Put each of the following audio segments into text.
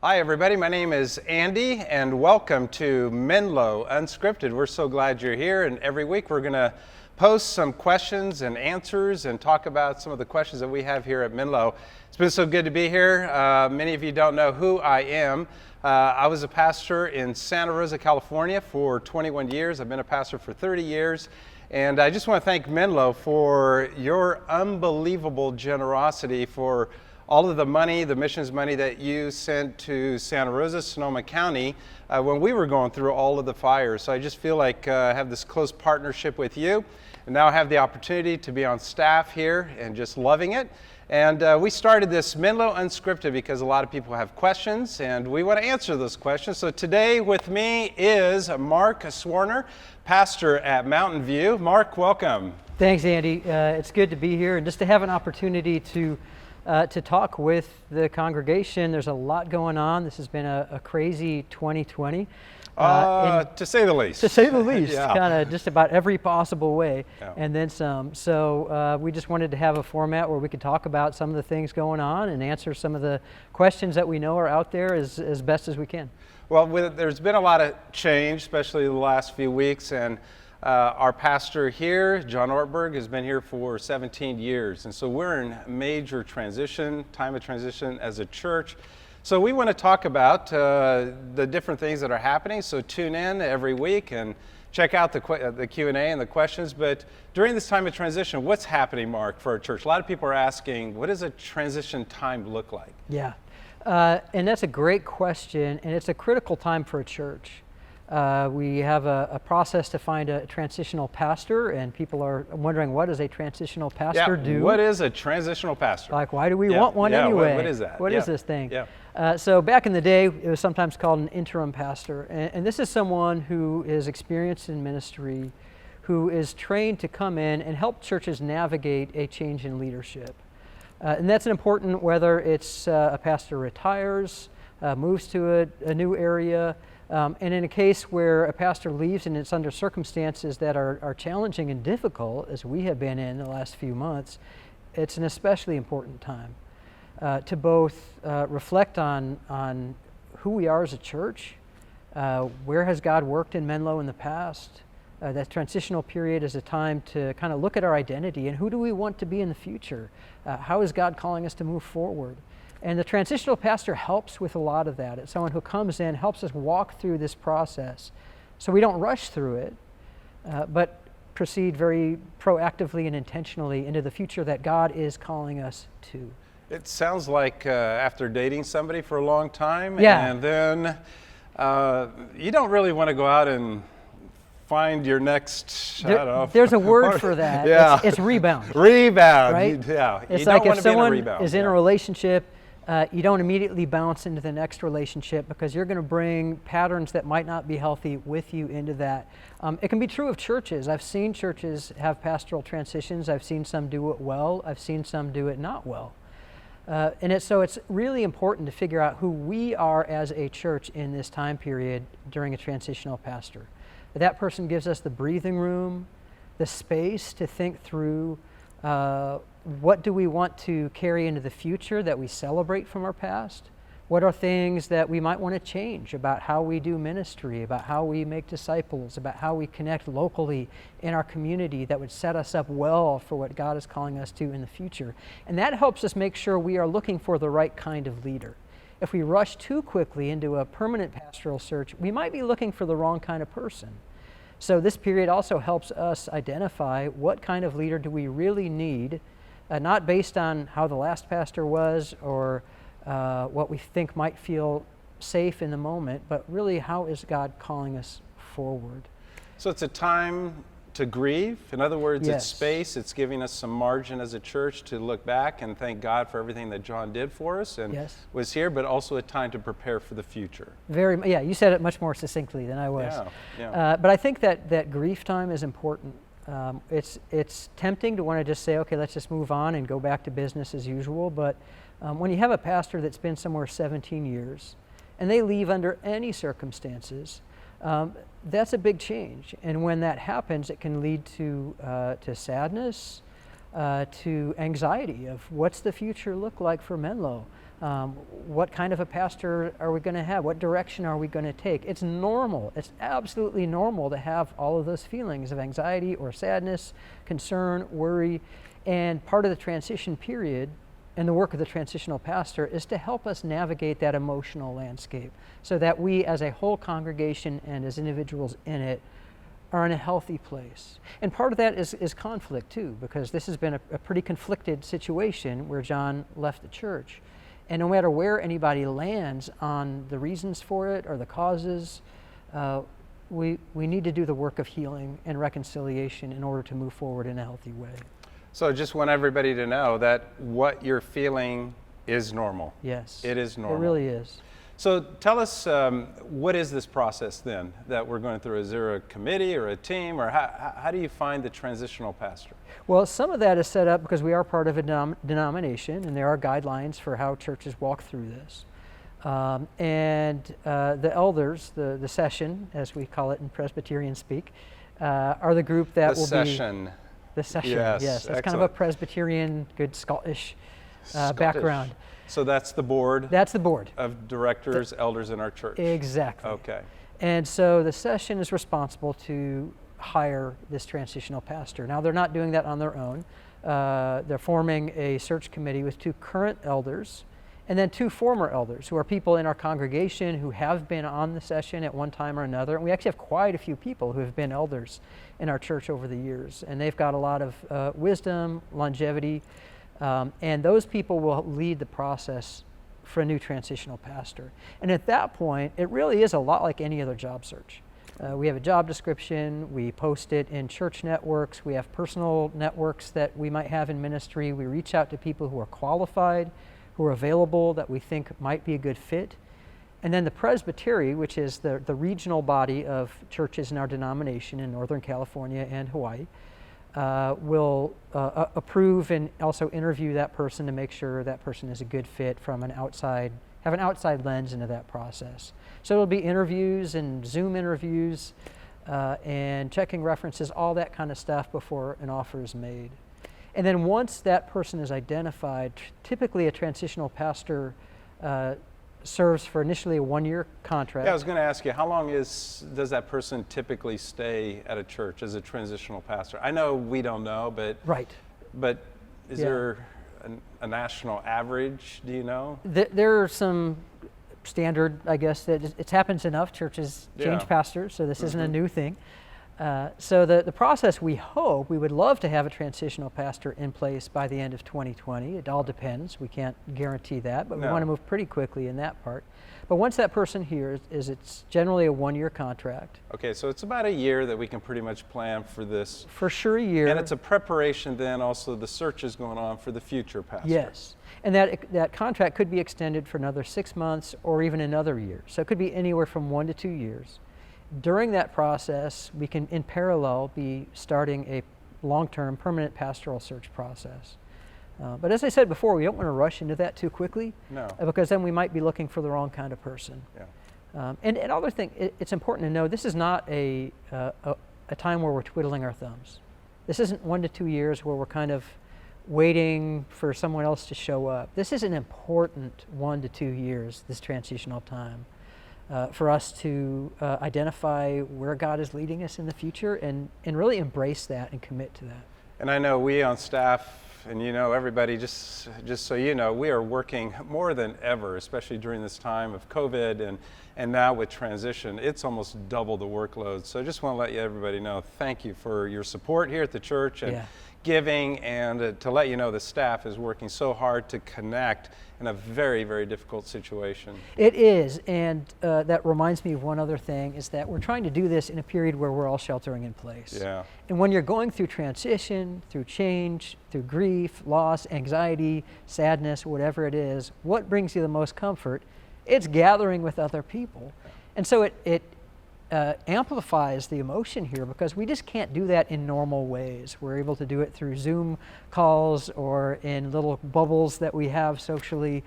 Hi everybody, my name is Andy and welcome to Menlo Unscripted. We're so glad you're here, and every week we're going to post some questions and answers and talk about some of the questions that we have here at Menlo. It's been so good to be here. Many of you don't know who I am. I was a pastor in Santa Rosa, California for 21 years. I've been a pastor for 30 years. And I just want to thank Menlo for your unbelievable generosity for all of the money, the missions money that you sent to Santa Rosa, Sonoma County, when we were going through all of the fires. So I just feel like I have this close partnership with you. And now I have the opportunity to be on staff here and just loving it. And we started this Menlo Unscripted because a lot of people have questions and we want to answer those questions. So today with me is Mark Swarner, pastor at Mountain View. Mark, welcome. Thanks, Andy. It's good to be here and just to have an opportunity to talk with the congregation. There's a lot going on. This has been a crazy 2020. To say the least. To say the least, Yeah. kind of just about every possible way, Yeah. and then some. So we just wanted to have a format where we could talk about some of the things going on and answer some of the questions that we know are out there as best as we can. Well, there's been a lot of change, especially the last few weeks, and our pastor here, John Ortberg, has been here for 17 years, and so we're in major transition, time of transition as a church. So we want to talk about the different things that are happening, so tune in every week and check out the Q&A and the questions. But during this time of transition, what's happening, Mark, for our church? A lot of people are asking, what does a transition time look like? Yeah, and that's a great question, and it's a critical time for a church. We have a process to find a transitional pastor, and people are wondering, what does a transitional pastor do? What is a transitional pastor? Like, why do we want one anyway? What is that? What is this thing? Yeah. So back in the day, it was sometimes called an interim pastor, and this is someone who is experienced in ministry, who is trained to come in and help churches navigate a change in leadership. And that's important whether it's a pastor retires, moves to a new area, and in a case where a pastor leaves and it's under circumstances that are challenging and difficult, as we have been in the last few months, it's an especially important time to both reflect on who we are as a church, where has God worked in Menlo in the past. That transitional period is a time to kind of look at our identity and who do we want to be in the future. How is God calling us to move forward? And the transitional pastor helps with a lot of that. It's someone who comes in, helps us walk through this process so we don't rush through it, but proceed very proactively and intentionally into the future that God is calling us to. It sounds like after dating somebody for a long time, Yeah. and then you don't really want to go out and find your next, I don't know. There's a word for that. Yeah. It's rebound. Rebound. Right? You It's don't like want if to be in a someone rebound. is in Yeah. a relationship, you don't immediately bounce into the next relationship because you're going to bring patterns that might not be healthy with you into that. It can be true of churches. I've seen churches have pastoral transitions. I've seen some do it well. I've seen some do it not well. So it's really important to figure out who we are as a church in this time period during a transitional pastor. That person gives us the breathing room, the space to think through what do we want to carry into the future that we celebrate from our past? What are things that we might want to change about how we do ministry, about how we make disciples, about how we connect locally in our community that would set us up well for what God is calling us to in the future? And that helps us make sure we are looking for the right kind of leader. If we rush too quickly into a permanent pastoral search, we might be looking for the wrong kind of person. So this period also helps us identify what kind of leader do we really need, not based on how the last pastor was or what we think might feel safe in the moment, but really how is God calling us forward? So it's a time to grieve. In other words, Yes. It's space. It's giving us some margin as a church to look back and thank God for everything that John did for us and Yes. was here, but also a time to prepare for the future. Yeah, you said it much more succinctly than I was. Yeah. But I think that grief time is important. It's tempting to want to just say, okay, let's just move on and go back to business as usual. But when you have a pastor that's been somewhere 17 years and they leave under any circumstances, that's a big change. And when that happens, it can lead to sadness, to anxiety of what's the future look like for Menlo? What kind of a pastor are we going to have? What direction are we going to take? It's normal. It's absolutely normal to have all of those feelings of anxiety or sadness, concern, worry. And part of the transition period and the work of the transitional pastor is to help us navigate that emotional landscape so that we as a whole congregation and as individuals in it are in a healthy place. And part of that is conflict too, because this has been a pretty conflicted situation where John left the church. And no matter where anybody lands on the reasons for it or the causes, we need to do the work of healing and reconciliation in order to move forward in a healthy way. So just want everybody to know that what you're feeling is normal. Yes. It is normal. It really is. So tell us, what is this process then that we're going through? Is there a committee or a team, or how do you find the transitional pastor? Well, some of that is set up because we are part of a denomination, and there are guidelines for how churches walk through this. And the elders, the session, as we call it in Presbyterian speak, are the group that will be... The session, yes. That's excellent. Kind of a Presbyterian, good Scottish background. So that's the board? That's the board. Of directors, elders in our church? Exactly. Okay. And so the session is responsible to hire this transitional pastor. Now, they're not doing that on their own. They're forming a search committee with 2 current elders and then 2 former elders who are people in our congregation who have been on the session at one time or another. And we actually have quite a few people who have been elders in our church over the years. And they've got a lot of wisdom, longevity, and those people will lead the process for a new transitional pastor. And at that point, it really is a lot like any other job search. We have a job description, we post it in church networks, we have personal networks that we might have in ministry. We reach out to people who are qualified, who are available, that we think might be a good fit. And then the presbytery, which is the regional body of churches in our denomination in Northern California and Hawaii, will approve and also interview that person to make sure that person is a good fit from an outside lens into that process. So it'll be interviews and Zoom interviews and checking references, all that kind of stuff before an offer is made. And then once that person is identified, typically a transitional pastor serves for initially a 1-year contract. Yeah, I was going to ask you, how long does that person typically stay at a church as a transitional pastor? I know we don't know, but right. But is there a national average? Do you know? There are some standard, I guess, that it happens enough. Churches change pastors, so this isn't a new thing. So the process, we would love to have a transitional pastor in place by the end of 2020. It all depends. We can't guarantee that, but we want to move pretty quickly in that part. But once that person here it's generally a 1-year contract. Okay, so it's about a year that we can pretty much plan for this. For sure, a year. And it's a preparation then also, the search is going on for the future pastor. Yes, and that contract could be extended for another 6 months or even another year. So it could be anywhere from 1 to 2 years. During that process, we can, in parallel, be starting a long-term permanent pastoral search process. But as I said before, we don't want to rush into that too quickly, because then we might be looking for the wrong kind of person. Yeah. And another thing, it's important to know, this is not a time where we're twiddling our thumbs. This isn't 1 to 2 years where we're kind of waiting for someone else to show up. This is an important 1 to 2 years, this transitional time. For us to identify where God is leading us in the future and really embrace that and commit to that. And I know we on staff, and everybody, just so you know, we are working more than ever, especially during this time of COVID and now with transition. It's almost double the workload. So I just want to let everybody know, thank you for your support here at the church and giving, and to let you know the staff is working so hard to connect in a very, very difficult situation. It is, and that reminds me of one other thing, is that we're trying to do this in a period where we're all sheltering in place. Yeah. And when you're going through transition, through change, through grief, loss, anxiety, sadness, whatever it is, what brings you the most comfort? It's gathering with other people. And so it amplifies the emotion here, because we just can't do that in normal ways. We're able to do it through Zoom calls or in little bubbles that we have socially.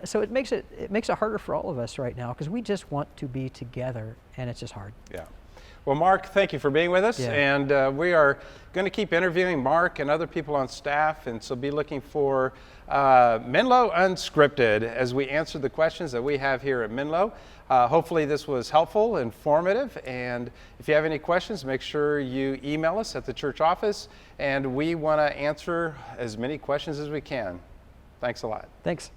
So it makes it harder for all of us right now, because we just want to be together, and it's just hard. Yeah. Well, Mark, thank you for being with us. Yeah. And we are going to keep interviewing Mark and other people on staff. And so be looking for Menlo Unscripted as we answer the questions that we have here at Menlo. Hopefully this was helpful, informative. And if you have any questions, make sure you email us at the church office. And we want to answer as many questions as we can. Thanks a lot. Thanks.